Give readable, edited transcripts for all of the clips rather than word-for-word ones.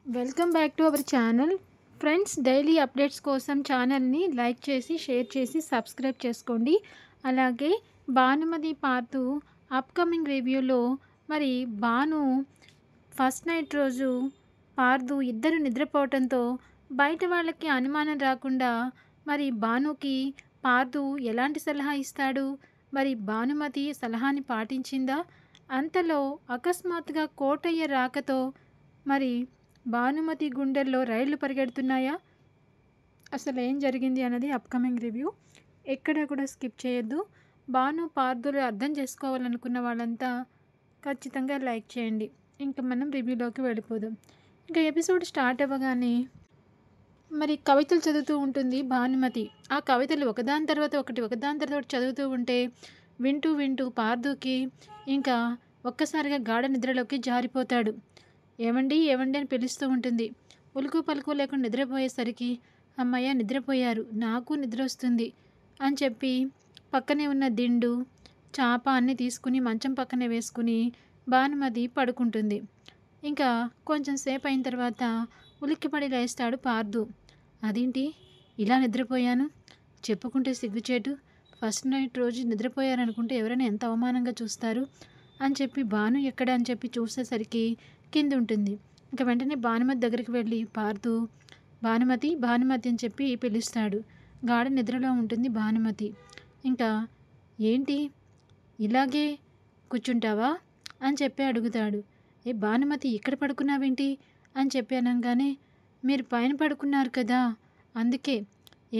Welcome back to our channel. Friends, daily updates కోసం ఛానల్ని like చేసి షేర్ చేసి సబ్స్క్రైబ్ చేసుకోండి. అలాగే భానుమతి పార్ట్ అప్కమింగ్ రివ్యూలో మరి భాను ఫస్ట్ నైట్ రోజు పార్దు ఇద్దరు నిద్రపోవడంతో బయట వాళ్ళకి అనుమానం రాకుండా మరి భానుకి పార్దు ఎలాంటి సలహా ఇస్తాడు, మరి భానుమతి సలహాని పాటించిందా? అంతలో అకస్మాత్తుగా కోటయ్య రాకతో మరి భానుమతి గుండెల్లో రైళ్లు పరిగెడుతున్నాయా? అసలు ఏం జరిగింది అన్నది అప్కమింగ్ రివ్యూ. ఎక్కడ కూడా స్కిప్ చేయొద్దు. భాను పార్దులు అర్థం చేసుకోవాలనుకున్న వాళ్ళంతా ఖచ్చితంగా లైక్ చేయండి. ఇంకా మనం రివ్యూలోకి వెళ్ళిపోదాం. ఇంకా ఎపిసోడ్ స్టార్ట్ అవ్వగానే మరి కవితలు చదువుతూ ఉంటుంది భానుమతి. ఆ కవితలు ఒకదాని తర్వాత ఒకటి చదువుతూ ఉంటే వింటూ వింటూ పార్దుకి ఇంకా ఒక్కసారిగా గాఢ నిద్రలోకి జారిపోతాడు. ఏవండి ఏవండి అని పిలుస్తూ ఉంటుంది. ఉలుకు పలుకు లేకుండా నిద్రపోయేసరికి అమ్మయ్య నిద్రపోయారు, నాకు నిద్ర వస్తుంది అని చెప్పి పక్కనే ఉన్న దిండు చాప అన్నీ తీసుకుని మంచం పక్కనే వేసుకుని భానుమతి పడుకుంటుంది. ఇంకా కొంచెం సేపు అయిన తర్వాత ఉలిక్కిపడి లేస్తాడు పార్దు. అదేంటి ఇలా నిద్రపోయాను, చెప్పుకుంటే సిగ్గుచేటు, ఫస్ట్ నైట్ రోజు నిద్రపోయారనుకుంటే ఎవరైనా ఎంత అవమానంగా చూస్తారు అని చెప్పి భాను ఎక్కడ అని చెప్పి చూసేసరికి కింద ఉంటుంది. ఇంకా వెంటనే భానుమతి దగ్గరికి వెళ్ళి పార్దు భానుమతి భానుమతి అని చెప్పి పిలుస్తాడు. గాఢ నిద్రలో ఉంటుంది భానుమతి. ఇంకా ఏంటి ఇలాగే కూర్చుంటావా అని చెప్పి అడుగుతాడు. ఏ భానుమతి ఇక్కడ పడుకున్నావేంటి అని చెప్పి అనగానే మీరు పైన పడుకున్నారు కదా అందుకే.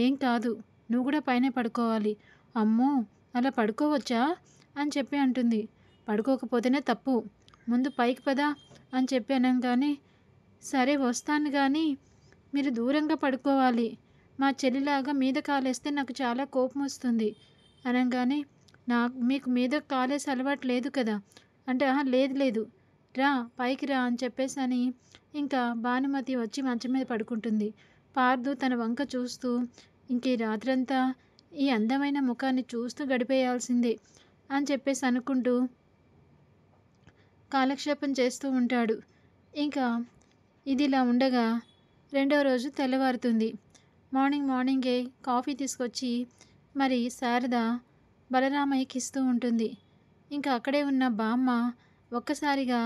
ఏం కాదు, నువ్వు కూడా పైన పడుకోవాలి. అమ్మో అలా పడుకోవచ్చా అని చెప్పి అంటుంది. పడుకోకపోతేనే తప్పు, ముందు పైకి పదా అని చెప్పి అనగానే సరే వస్తాను, కానీ మీరు దూరంగా పడుకోవాలి, మా చెల్లిలాగా మీద కాలేస్తే నాకు చాలా కోపం వస్తుంది అనగానే మీకు మీద కాలేసి అలవాటు లేదు కదా అంటే లేదు లేదు రా పైకి రా అని చెప్పేసి అని ఇంకా భానుమతి వచ్చి మంచం మీద పడుకుంటుంది. పార్దు తన వంక చూస్తూ ఇంక ఈ రాత్రంతా ఈ అందమైన ముఖాన్ని చూస్తూ గడిపేయాల్సిందే అని చెప్పేసి అనుకుంటూ కాలక్షేపం చేస్తూ ఉంటాడు. ఇంకా ఇదిలా ఉండగా రెండవ రోజు తెల్లవారుతుంది. మార్నింగే కాఫీ తీసుకొచ్చి మరి శారద బలరామయ్యకి ఇస్తూ ఉంటుంది. ఇంకా అక్కడే ఉన్న బామ్మ ఒక్కసారిగా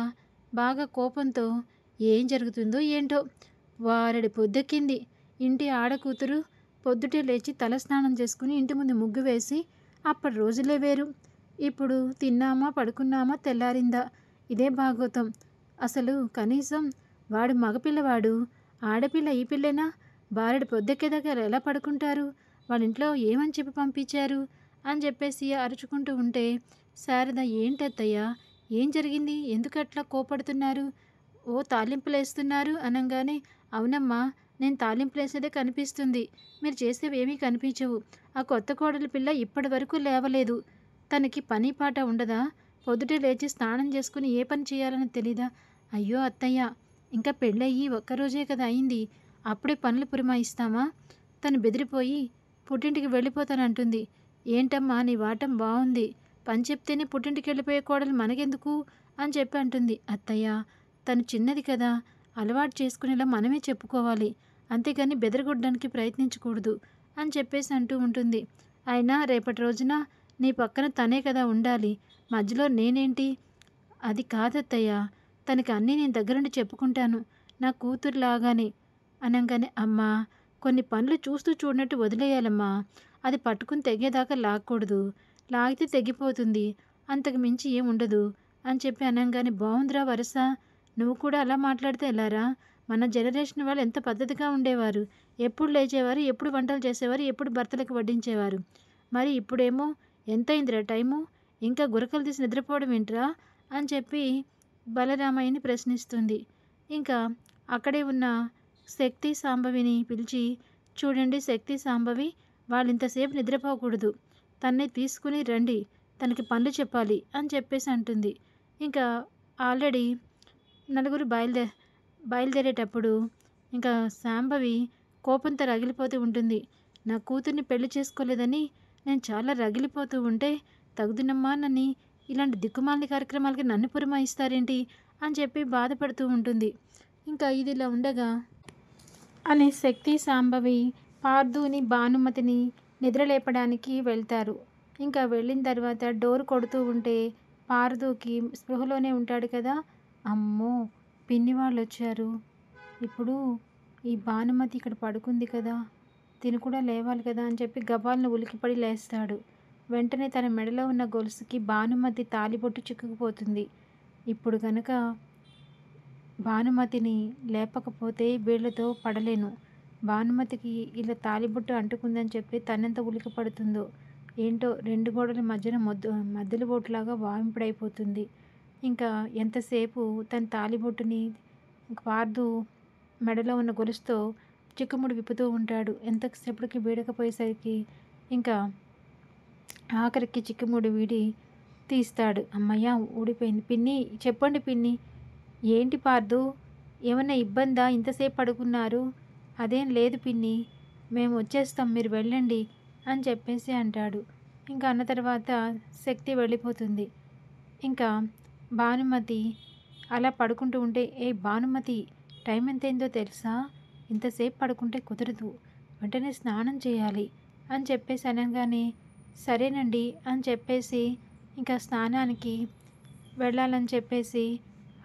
బాగా కోపంతో ఏం జరుగుతుందో ఏంటో, వారడి పొద్దెక్కింది, ఇంటి ఆడకూతురు పొద్దుటే లేచి తలస్నానం చేసుకుని ఇంటి ముందు ముగ్గు వేసి అప్పటి రోజులే వేరు, ఇప్పుడు తిన్నామా పడుకున్నామా తెల్లారిందా, ఇదే భాగవతం. అసలు కనీసం వాడు మగపిల్లవాడు, ఆడపిల్ల ఈ పిల్లేనా, బారెడు పొద్దెక్కేదాకా ఎలా పడుకుంటారు, వాళ్ళ ఇంట్లో ఏమని చెప్పి పంపించారు అని చెప్పేసి అరుచుకుంటూ ఉంటే శారద ఏంటత్తయ్య ఏం జరిగింది, ఎందుకట్లా కోపడుతున్నారు, ఓ తాలింపులేస్తున్నారు అనగానే అవునమ్మా నేను తాలింపులేసేదే కనిపిస్తుంది, మీరు చేసేవి ఏమీ కనిపించవు, ఆ కొత్త కోడలి పిల్ల ఇప్పటి వరకు లేవలేదు, తనకి పని పాట ఉండదా, పొద్దుటే లేచి స్నానం చేసుకుని ఏ పని చేయాలని తెలీదా, అయ్యో అత్తయ్య ఇంకా పెళ్ళయ్యి ఒక్కరోజే కదా అయింది, అప్పుడే పనులు పురమాయిస్తామా, తను బెదిరిపోయి పుట్టింటికి వెళ్ళిపోతానంటుంది, ఏంటమ్మా నీ వాటం బాగుంది, పని చెప్తేనే పుట్టింటికి వెళ్ళిపోయే కోడలు మనకెందుకు అని చెప్పి అంటుంది. అత్తయ్య తను చిన్నది కదా, అలవాటు చేసుకునేలా మనమే చెప్పుకోవాలి, అంతేగాని బెదరగొట్టడానికి ప్రయత్నించకూడదు అని చెప్పేసి అంటూ ఉంటుంది. అయినా రేపటి రోజున నీ పక్కన తనే కదా ఉండాలి, మధ్యలో నేనేంటి, అది కాదత్తయ్య, తనకి అన్నీ నేను దగ్గరుండి చెప్పుకుంటాను, నా కూతురులాగానే అనగానే అమ్మా కొన్ని పనులు చూస్తూ చూడనట్టు వదిలేయాలమ్మా, అది పట్టుకుని తెగేదాకా లాక్కూడదు, లాగితే తెగిపోతుంది, అంతకు మించి ఏం ఉండదు అని చెప్పి అనగానే బాగుందిరా వరస, నువ్వు కూడా అలా మాట్లాడితే ఎలారా, మన జనరేషన్ వాళ్ళు ఎంత పద్ధతిగా ఉండేవారు, ఎప్పుడు లేచేవారు, ఎప్పుడు వంటలు చేసేవారు, ఎప్పుడు భర్తలకు వడ్డించేవారు, మరి ఇప్పుడేమో ఎంతైందిరా టైము, ఇంకా గురకలు తీసి నిద్రపోవడం ఏంట్రా అని చెప్పి బలరామయ్యని ప్రశ్నిస్తుంది. ఇంకా అక్కడే ఉన్న శక్తి సాంబవిని పిలిచి చూడండి శక్తి సాంబవి, వాళ్ళు ఇంతసేపు నిద్రపోకూడదు, తన్నే తీసుకుని రండి, తనకి పనులు చెప్పాలి అని చెప్పేసి అంటుంది. ఇంకా ఆల్రెడీ నలుగురు బయలుదేరేటప్పుడు ఇంకా శాంభవి కోపంతో రగిలిపోతూ ఉంటుంది. నా కూతుర్ని పెళ్లి చేసుకోలేదని నేను చాలా రగిలిపోతూ ఉంటే తగుదునమ్మా నన్ను ఇలాంటి దిక్కుమాలిన కార్యక్రమాలకి నన్ను పురమాయిస్తారేంటి అని చెప్పి బాధపడుతూ ఉంటుంది. ఇంకా ఇదిలా ఉండగా అని శక్తి సాంబవి పార్థుని భానుమతిని నిద్రలేపడానికి వెళ్తారు. ఇంకా వెళ్ళిన తర్వాత డోర్ కొడుతూ ఉంటే పార్థుకి స్పృహలోనే ఉంటాడు కదా, అమ్మో పిన్ని వాళ్ళు వచ్చారు, ఇప్పుడు ఈ భానుమతి ఇక్కడ పడుకుంది కదా, తిను కూడా లేవాలి కదా అని చెప్పి గబాలను ఉలికిపడి లేస్తాడు. వెంటనే తన మెడలో ఉన్న గొలుసుకి భానుమతి తాలిబొట్టు చిక్కుకుపోతుంది. ఇప్పుడు కనుక భానుమతిని లేపకపోతే వీళ్ళతో పడలేను, భానుమతికి ఇలా తాలిబొట్టు అంటుకుందని చెప్పి తనెంత ఉలికి పడుతుందో ఏంటో, రెండు గోడల మధ్యన మధ్యలో బొట్టులాగా వాయింపుడైపోతుంది. ఇంకా ఎంతసేపు తన తాలిబొట్టుని పార్థు మెడలో ఉన్న గొలుసుతో చిక్కుముడి విప్పుతూ ఉంటాడు. ఎంతసేపటికి వీడకపోయేసరికి ఇంకా ఆఖరికి చిక్కుముడి వీడి తీస్తాడు. అమ్మయ్య ఊడిపోయింది. పిన్ని చెప్పండి పిన్ని, ఏంటి పార్థు, ఏమన్నా ఇబ్బందా, ఇంతసేపు పడుకున్నారు? అదేం లేదు పిన్ని, మేము వచ్చేస్తాం, మీరు వెళ్ళండి అని చెప్పేసి అంటాడు. ఇంకా అన్న తర్వాత శక్తి వెళ్ళిపోతుంది. ఇంకా భానుమతి అలా పడుకుంటూ ఉంటే, ఏ భానుమతి టైం ఎంతైందో తెలుసా, ఇంతసేపు పడుకుంటే కుదరదు, వెంటనే స్నానం చేయాలి అని చెప్పేసి అనగానే సరేనండి అని చెప్పేసి ఇంకా స్నానానికి వెళ్ళాలని చెప్పేసి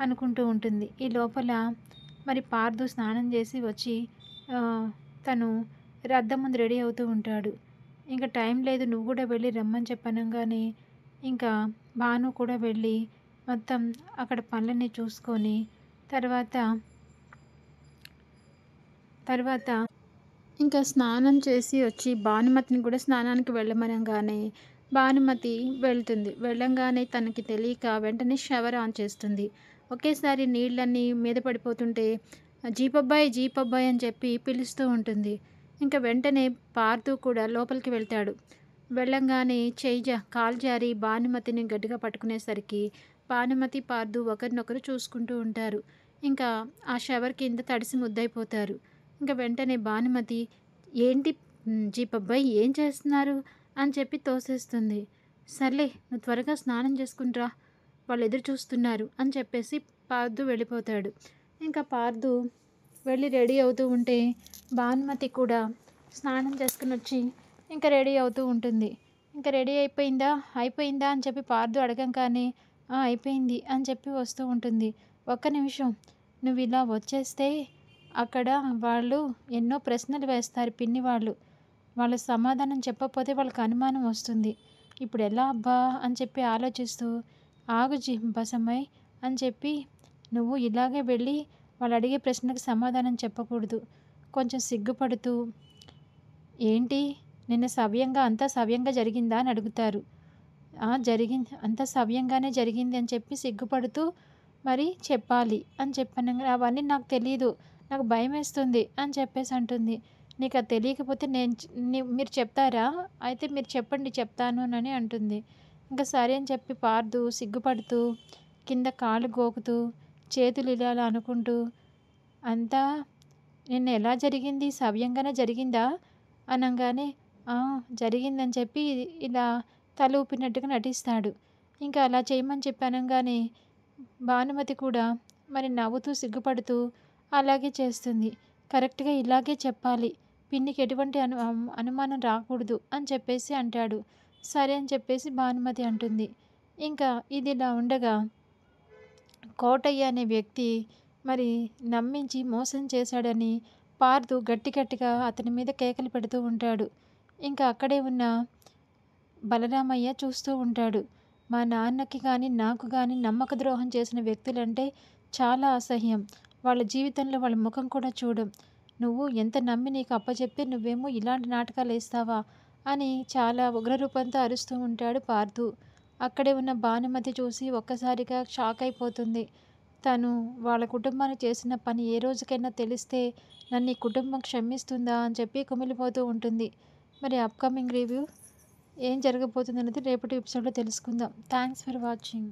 అనుకుంటూ ఉంటుంది. ఈ లోపల మరి పార్థు స్నానం చేసి వచ్చి తను అద్దం ముందు రెడీ అవుతూ ఉంటాడు. ఇంకా టైం లేదు, నువ్వు కూడా వెళ్ళి రమ్మని చెప్పనగానే ఇంకా భాను కూడా వెళ్ళి మొత్తం అక్కడ పనులన్నీ చూసుకొని తర్వాత ఇంకా స్నానం చేసి వచ్చి భానుమతిని కూడా స్నానానికి వెళ్ళమనగానే భానుమతి వెళ్తుంది. వెళ్ళంగానే తనకి తెలియక వెంటనే షవర్ ఆన్ చేస్తుంది. ఒకేసారి నీళ్ళన్నీ మీద పడిపోతుంటే జీపబ్బాయి జీపబ్బాయి అని చెప్పి పిలుస్తూ ఉంటుంది. ఇంకా వెంటనే పార్థు కూడా లోపలికి వెళ్తాడు. వెళ్ళంగానే కాలు జారి భానుమతిని గట్టిగా పట్టుకునేసరికి భానుమతి పార్థు ఒకరినొకరు చూసుకుంటూ ఉంటారు. ఇంకా ఆ షవర్ కింద తడిసి ముద్దయిపోతారు. ఇంకా వెంటనే భానుమతి ఏంటి జీపబ్బాయి ఏం చేస్తున్నారు అని చెప్పి తోసేస్తుంది. సర్లే నువ్వు త్వరగా స్నానం చేసుకుంట్రా, వాళ్ళు ఎదురు చూస్తున్నారు అని చెప్పేసి పార్థు వెళ్ళిపోతాడు. ఇంకా పార్థు వెళ్ళి రెడీ అవుతూ ఉంటే భానుమతి కూడా స్నానం చేసుకుని వచ్చి ఇంకా రెడీ అవుతూ ఉంటుంది. ఇంకా రెడీ అయిపోయిందా అని చెప్పి పార్థు అడగంగానే అయిపోయింది అని చెప్పి వస్తూ ఉంటుంది. ఒక్క నిమిషం, నువ్వు ఇలా వచ్చేస్తే అక్కడ వాళ్ళు ఎన్నో ప్రశ్నలు వేస్తారు పిన్ని వాళ్ళ సమాధానం చెప్పకపోతే వాళ్ళకి అనుమానం వస్తుంది. ఇప్పుడు ఎలా అబ్బా అని చెప్పి ఆలోచిస్తూ ఆగు బసమ్మాయి అని చెప్పి నువ్వు ఇలాగే వెళ్ళి వాళ్ళు అడిగే ప్రశ్నకు సమాధానం చెప్పకూడదు, కొంచెం సిగ్గుపడుతూ ఏంటి నిన్న అంతా సవ్యంగా జరిగిందా అని అడుగుతారు. జరిగింది, అంతా సవ్యంగానే జరిగింది అని చెప్పి సిగ్గుపడుతూ మరి చెప్పాలి అని చెప్పాను. అవన్నీ నాకు తెలియదు, నాకు భయం వేస్తుంది అని చెప్పేసి అంటుంది. నీకు అది తెలియకపోతే మీరు చెప్తారా, అయితే మీరు చెప్పండి చెప్తాను అని అంటుంది. ఇంకా సరే అని చెప్పి పార్థు సిగ్గుపడుతూ కింద కాళ్ళు గోకుతూ చేతులు ఇలా అనుకుంటూ అంతా నిన్న ఎలా జరిగింది, సవ్యంగానే జరిగిందా అనగానే జరిగిందని చెప్పి ఇలా తల ఊపినట్టుగా నటిస్తాడు. ఇంకా అలా చేయమని చెప్పి అనగానే భానుమతి కూడా మరి నవ్వుతూ సిగ్గుపడుతూ అలాగే చేస్తుంది. కరెక్ట్గా ఇలాగే చెప్పాలి, పిన్నికి ఎటువంటి అనుమానం రాకూడదు అని చెప్పేసి అంటాడు. సరే అని చెప్పేసి భానుమతి అంటుంది. ఇంకా ఇది ఇలా ఉండగా కోటయ్య అనే వ్యక్తి మరి నమ్మించి మోసం చేశాడని పార్థు గట్టిగా అతని మీద కేకలు పెడుతూ ఉంటాడు. ఇంకా అక్కడే ఉన్న బలరామయ్య చూస్తూ ఉంటాడు. మా నాన్నకి కానీ నాకు కానీ నమ్మక ద్రోహం చేసిన వ్యక్తులంటే చాలా అసహ్యం, వాళ్ళ జీవితంలో వాళ్ళ ముఖం కూడా చూడం, నువ్వు ఎంత నమ్మి నీకు అప్పచెప్తే నువ్వేమో ఇలాంటి నాటకాలు వేస్తావా అని చాలా ఉగ్రరూపంతో అరుస్తూ ఉంటాడు పార్థు. అక్కడే ఉన్న భానుమతి చూసి ఒక్కసారిగా షాక్ అయిపోతుంది. తను వాళ్ళ కుటుంబానికి చేసిన పని ఏ రోజుకైనా తెలిస్తే నన్ను ఈ కుటుంబం క్షమిస్తుందా అని చెప్పి కుమిలిపోతూ ఉంటుంది. మరి అప్కమింగ్ రివ్యూ ఏం జరగబోతుంది అనేది రేపటి ఎపిసోడ్లో తెలుసుకుందాం. Thanks for watching.